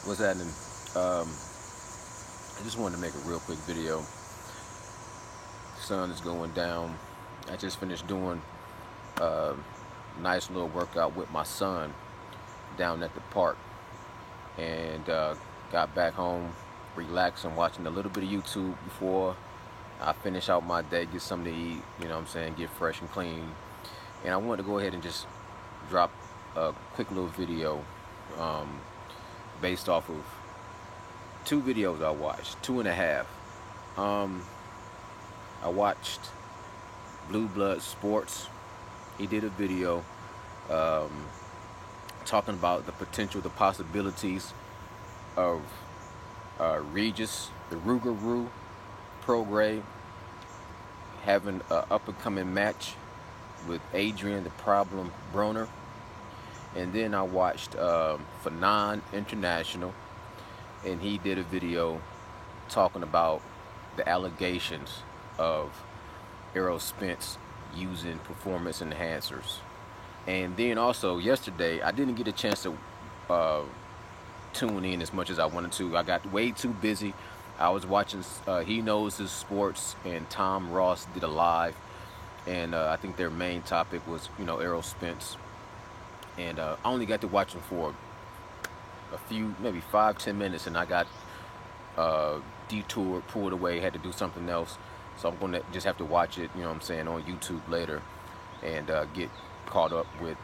What's happening? Um, I just wanted to make a real quick video. Sun is going down. I just finished doing a nice little workout with my son down at the park, and got back home, relaxing, watching a little bit of YouTube before I finish out my day, get something to eat. You know what I'm saying? Get fresh and clean. And I wanted to go ahead and just drop a quick little video um, based off of two videos I watched, two and a half. Um, I watched Blue Blood Sports. He did a video um, talking about the potential, the possibilities of Regis, the Rougarou Prograis, having an up and coming match with Adrian the Problem Broner. And then I watched Fanon International, and he did a video talking about the allegations of Errol Spence using performance enhancers. And then also yesterday, I didn't get a chance to tune in as much as I wanted to. I got way too busy. I was watching He Knows His Sports, and Tom Ross did a live, and I think their main topic was, Errol Spence. And I only got to watch him for a few, maybe 5-10 minutes, and I got detoured, pulled away, had to do something else. So I'm going to just have to watch it, on YouTube later, and get caught up with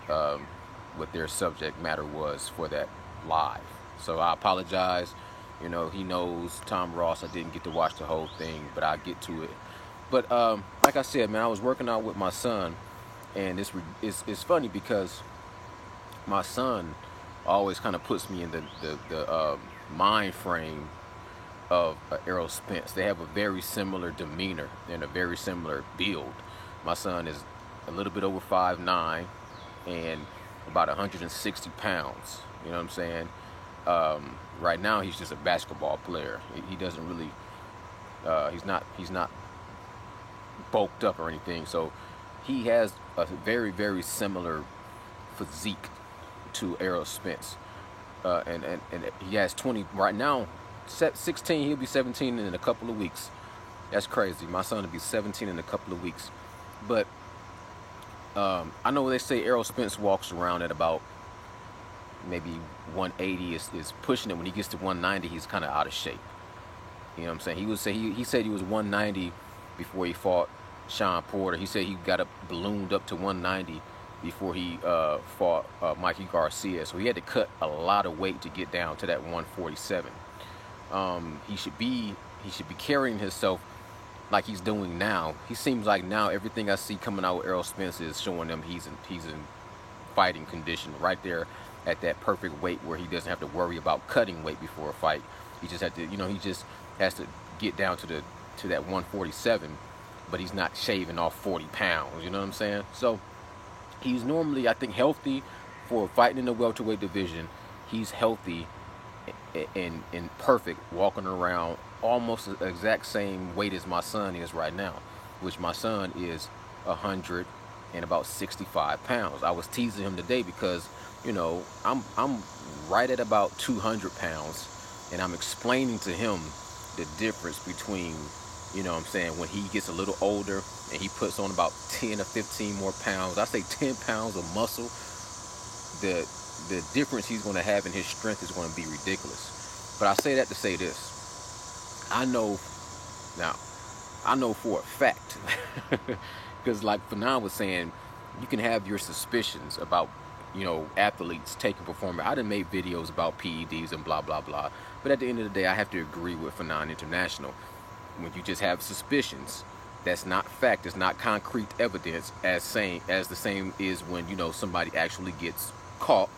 what their subject matter was for that live. So I apologize. He knows, Tom Ross, I didn't get to watch the whole thing, but I'll get to it. But like I said, man, I was working out with my son, and it's funny because my son always kind of puts me in the mind frame of Errol Spence. They have a very similar demeanor and a very similar build. My son is a little bit over 5'9" and about 160 pounds. You know what I'm saying? Right now, he's just a basketball player. He doesn't really, he's not bulked up or anything. So he has a very, very similar physique to Errol Spence. And he has 20 right now. 16, he'll be 17 in a couple of weeks. That's crazy. My son will be 17 in a couple of weeks. But I know they say Errol Spence walks around at about maybe 180 is pushing it. When he gets to 190, he's kind of out of shape. You know what I'm saying? He said he was 190 before he fought Sean Porter. He said he got ballooned up to 190 before he fought Mikey Garcia. So he had to cut a lot of weight to get down to that 147. He should be carrying himself like he's doing now. He seems like now everything I see coming out with Errol Spence is showing him he's in fighting condition, right there at that perfect weight where he doesn't have to worry about cutting weight before a fight. He just had to, he just has to get down to that 147, but he's not shaving off 40 pounds. You know what I'm saying? So he's normally, I think, healthy for fighting in the welterweight division. He's healthy and perfect, walking around almost the exact same weight as my son is right now, which my son is 165 pounds. I was teasing him today because, I'm right at about 200 pounds, and I'm explaining to him the difference between, when he gets a little older and he puts on about 10 or 15 more pounds. I say 10 pounds of muscle. The difference he's going to have in his strength is going to be ridiculous. But I say that to say this. I know for a fact, because like Fanon was saying, you can have your suspicions about, athletes taking performance. I done made videos about PEDs and blah, blah, blah. But at the end of the day, I have to agree with Fanon International. When you just have suspicions, that's not fact. It's not concrete evidence as the same is when, somebody actually gets caught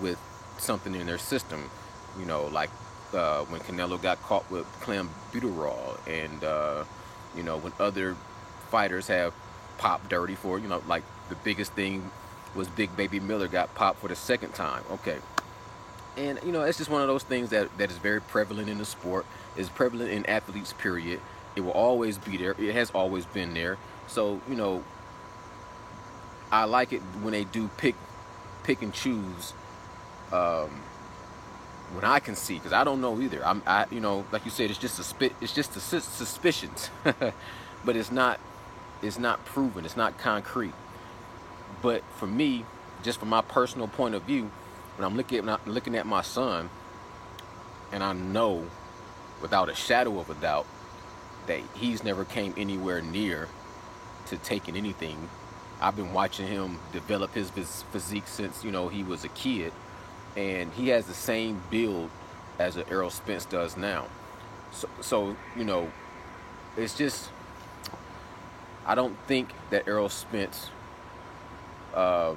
with something in their system, like when Canelo got caught with clenbuterol, and when other fighters have popped dirty for, like the biggest thing was Big Baby Miller got popped for the second time. Okay, and it's just one of those things that is very prevalent in the sport. Is prevalent in athletes, period. It will always be there. It has always been there. So I like it when they do pick and choose when I can see, because I don't know either. You know, like you said, it's just suspicions, but it's not proven. It's not concrete. But for me, just from my personal point of view, when I'm looking at my son, and I know without a shadow of a doubt that he's never came anywhere near to taking anything. I've been watching him develop his physique since, you know, he was a kid, and he has the same build as Errol Spence does now. So you know, it's just, I don't think that Errol Spence, I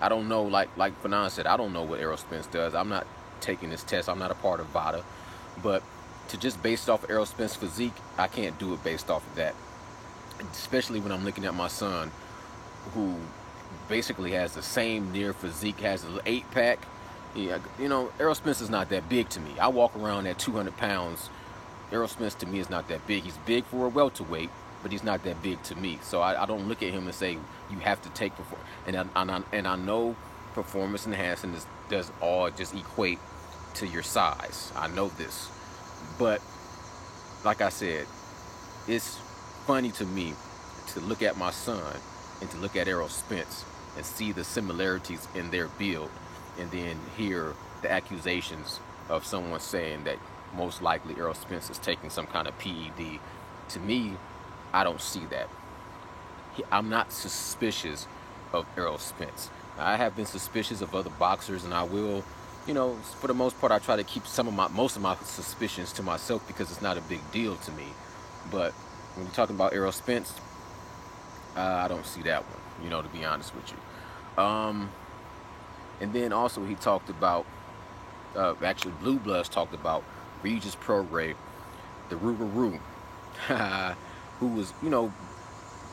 don't know, like Fanon said, I don't know what Errol Spence does. I'm not taking this test. I'm not a part of VADA. But to just based off of Errol Spence's physique, I can't do it based off of that. Especially when I'm looking at my son, who basically has the same near physique, has an 8-pack. Yeah, you know, Errol Spence is not that big to me. I walk around at 200 pounds. Errol Spence to me is not that big. He's big for a welterweight, but he's not that big to me. So I don't look at him and say, you have to take performance. And I know performance enhancing does all just equate to your size. I know this. But like I said, it's funny to me to look at my son and to look at Errol Spence and see the similarities in their build, and then hear the accusations of someone saying that most likely Errol Spence is taking some kind of PED. To me, I don't see that. I'm not suspicious of Errol Spence. I have been suspicious of other boxers, and I will, you know, for the most part, I try to keep most of my suspicions to myself because it's not a big deal to me. But when you're talking about Errol Spence, I don't see that one, you know, to be honest with you. And then also he talked about, actually Blue Bloods talked about Regis Prograis, the Rougarou, who was, you know,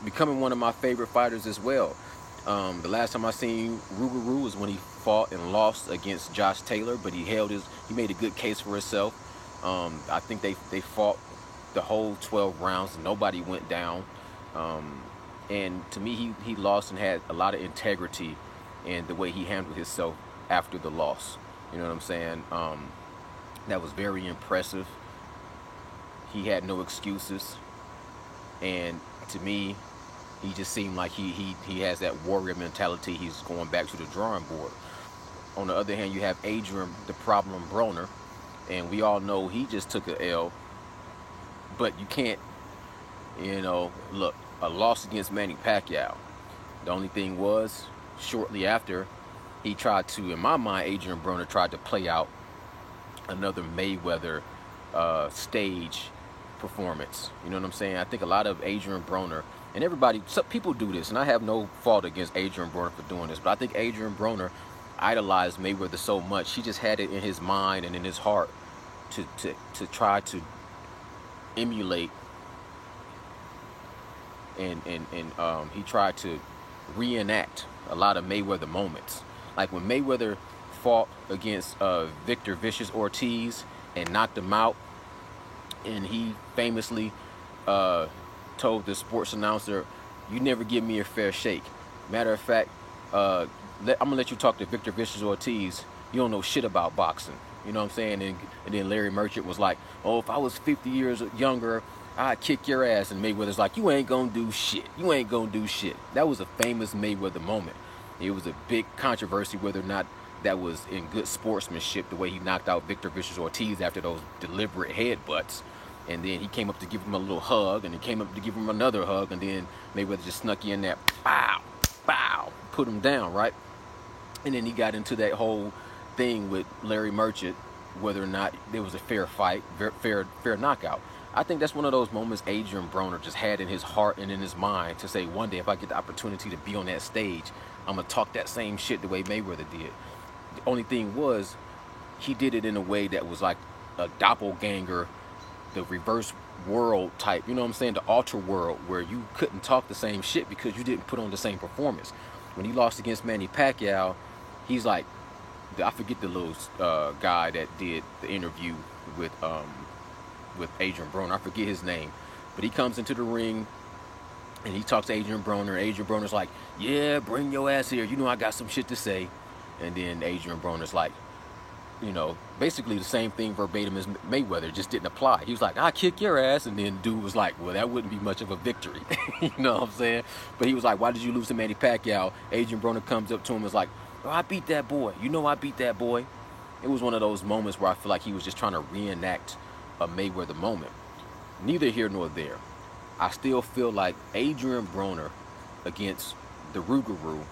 becoming one of my favorite fighters as well. The last time I seen Rougarou was when he fought and lost against Josh Taylor, but he made a good case for himself. I think they fought the whole 12 rounds and nobody went down. And to me, he lost and had a lot of integrity in the way he handled himself after the loss. You know what I'm saying? That was very impressive. He had no excuses. And to me, he just seemed like he has that warrior mentality. He's going back to the drawing board. On the other hand, you have Adrian the Problem Broner, and we all know he just took an L. But you can't, you know, look, a loss against Manny Pacquiao. The only thing was, shortly after, he tried to, in my mind, Adrian Broner tried to play out another Mayweather stage performance. You know what I'm saying? I think a lot of Adrian Broner, and everybody, some people do this, and I have no fault against Adrian Broner for doing this, but I think Adrian Broner idolized Mayweather so much, he just had it in his mind and in his heart to try to emulate and he tried to reenact a lot of Mayweather moments. Like when Mayweather fought against Victor Vicious Ortiz and knocked him out, and he famously told the sports announcer, "You never give me a fair shake. Matter of fact, I'm gonna let you talk to Victor Vicious Ortiz. You don't know shit about boxing." You know what I'm saying? And then Larry Merchant was like, "Oh, if I was 50 years younger, I'd kick your ass." And Mayweather's like, "You ain't gonna do shit. You ain't gonna do shit." That was a famous Mayweather moment. It was a big controversy whether or not that was in good sportsmanship, the way he knocked out Victor Vicious Ortiz after those deliberate headbutts. And then he came up to give him a little hug, and he came up to give him another hug, and then Mayweather just snuck in there, pow, pow, put him down, right? And then he got into that whole thing with Larry Merchant, whether or not there was a fair fight, fair knockout. I think that's one of those moments Adrian Broner just had in his heart and in his mind to say, one day if I get the opportunity to be on that stage, I'm going to talk that same shit the way Mayweather did. The only thing was, he did it in a way that was like a doppelganger, the reverse world type, you know what I'm saying? The ultra world, where you couldn't talk the same shit because you didn't put on the same performance. When he lost against Manny Pacquiao, he's like, I forget the little guy that did the interview with Adrian Broner. I forget his name, but he comes into the ring and he talks to Adrian Broner. And Adrian Broner's like, "Yeah, bring your ass here. You know I got some shit to say." And then Adrian Broner's like, you know, basically the same thing verbatim as Mayweather, just didn't apply. He was like, "I kick your ass," and then dude was like, "Well, that wouldn't be much of a victory." You know what I'm saying? But he was like, "Why did you lose to Manny Pacquiao?" Adrian Broner comes up to him and is like, "Oh, I beat that boy. You know I beat that boy." It was one of those moments where I feel like he was just trying to reenact a Mayweather moment. Neither here nor there. I still feel like Adrian Broner against the Rougarou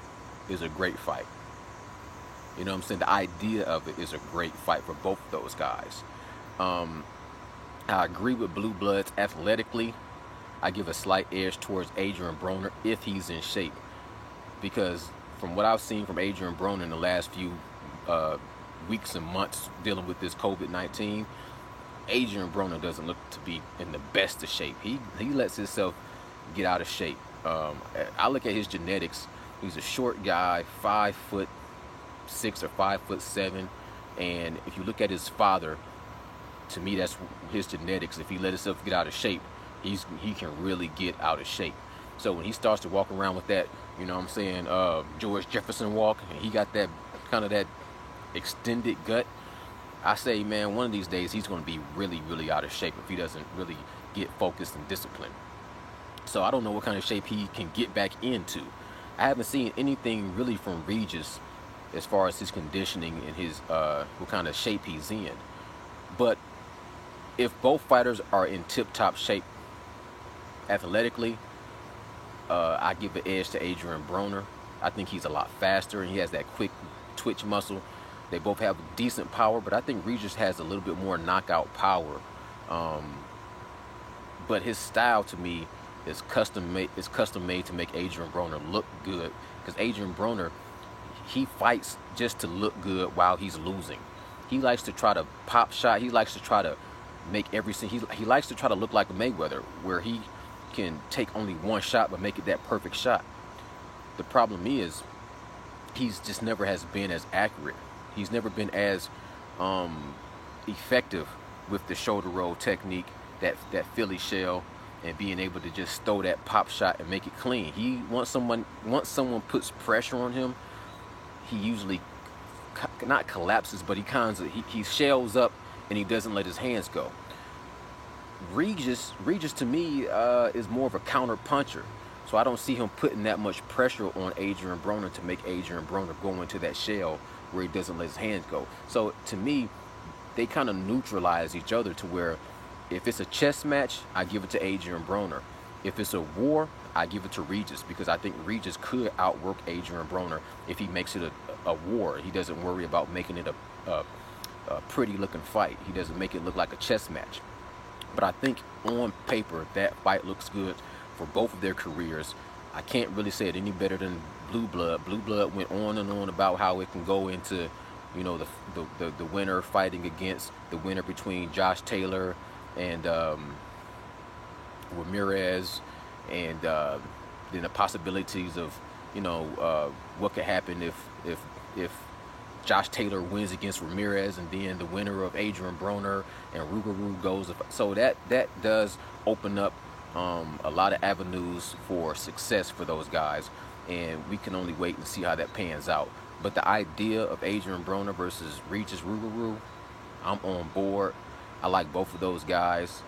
is a great fight. You know what I'm saying? The idea of it is a great fight for both of those guys. I agree with Blue Bloods athletically. I give a slight edge towards Adrian Broner if he's in shape. Because from what I've seen from Adrian Broner in the last few weeks and months dealing with this COVID-19, Adrian Broner doesn't look to be in the best of shape. He lets himself get out of shape. I look at his genetics. He's a short guy, 5'6" or 5'7", and if you look at his father, to me that's his genetics. If he let himself get out of shape, he can really get out of shape. So when he starts to walk around with that, you know what I'm saying, George Jefferson walk, and he got that kind of that extended gut, I say, man, one of these days he's going to be really, really out of shape if he doesn't really get focused and disciplined. So I don't know what kind of shape he can get back into. I haven't seen anything really from Regis as far as his conditioning and his what kind of shape he's in. But if both fighters are in tip-top shape athletically, I give an edge to Adrian Broner. I think he's a lot faster and he has that quick twitch muscle. They both have decent power, but I think Regis has a little bit more knockout power. But his style, to me, is custom made. It's custom made to make Adrian Broner look good. Because Adrian Broner, he fights just to look good while he's losing. He likes to try to pop shot. He likes to try to make everything. He likes to try to look like a Mayweather, where he can take only one shot but make it that perfect shot. The problem is, he's just never has been as accurate. He's never been as effective with the shoulder roll technique, that Philly shell, and being able to just throw that pop shot and make it clean. Once someone puts pressure on him, he usually not collapses, but he shells up and he doesn't let his hands go. Regis to me is more of a counter puncher. So I don't see him putting that much pressure on Adrian Broner to make Adrian Broner go into that shell where he doesn't let his hands go. So to me, they kind of neutralize each other, to where if it's a chess match, I give it to Adrian Broner. If it's a war, I give it to Regis, because I think Regis could outwork Adrian Broner if he makes it a war. He doesn't worry about making it a pretty looking fight. He doesn't make it look like a chess match. But I think on paper that fight looks good for both of their careers. I can't really say it any better than Blue Blood. Blue Blood went on and on about how it can go into, you know, the winner fighting against the winner between Josh Taylor and Ramirez, and then the possibilities of, you know, what could happen if Josh Taylor wins against Ramirez, and then the winner of Adrian Broner and Rougarou goes. So that does open up a lot of avenues for success for those guys, and we can only wait and see how that pans out. But the idea of Adrian Broner versus Regis Rougarou, I'm on board. I like both of those guys.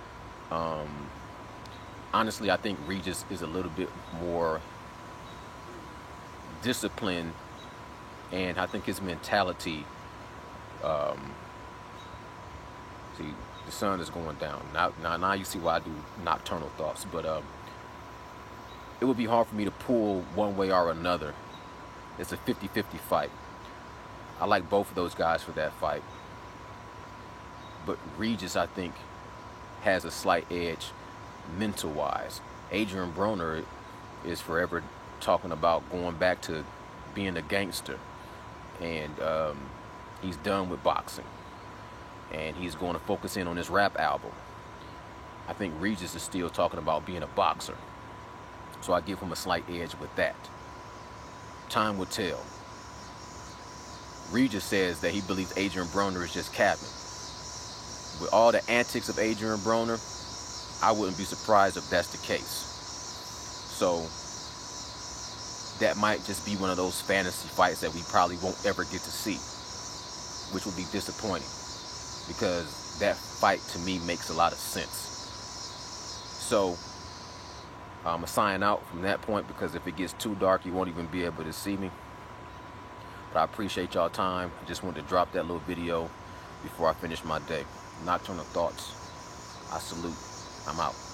Honestly, I think Regis is a little bit more disciplined, and I think his mentality, see, the sun is going down. Now you see why I do nocturnal thoughts. But it would be hard for me to pull one way or another. It's a 50-50 fight. I like both of those guys for that fight. But Regis, I think, has a slight edge mental-wise. Adrian Broner is forever talking about going back to being a gangster. And he's done with boxing. And he's going to focus in on his rap album. I think Regis is still talking about being a boxer. So I give him a slight edge with that. Time will tell. Regis says that he believes Adrian Broner is just capping. With all the antics of Adrian Broner, I wouldn't be surprised if that's the case. So that might just be one of those fantasy fights that we probably won't ever get to see. which would be disappointing because that fight to me makes a lot of sense. So I'm going to sign out from that point because if it gets too dark, you won't even be able to see me. But I appreciate y'all time. I just wanted to drop that little video before I finish my day. Nocturnal Thoughts. I salute. I'm out.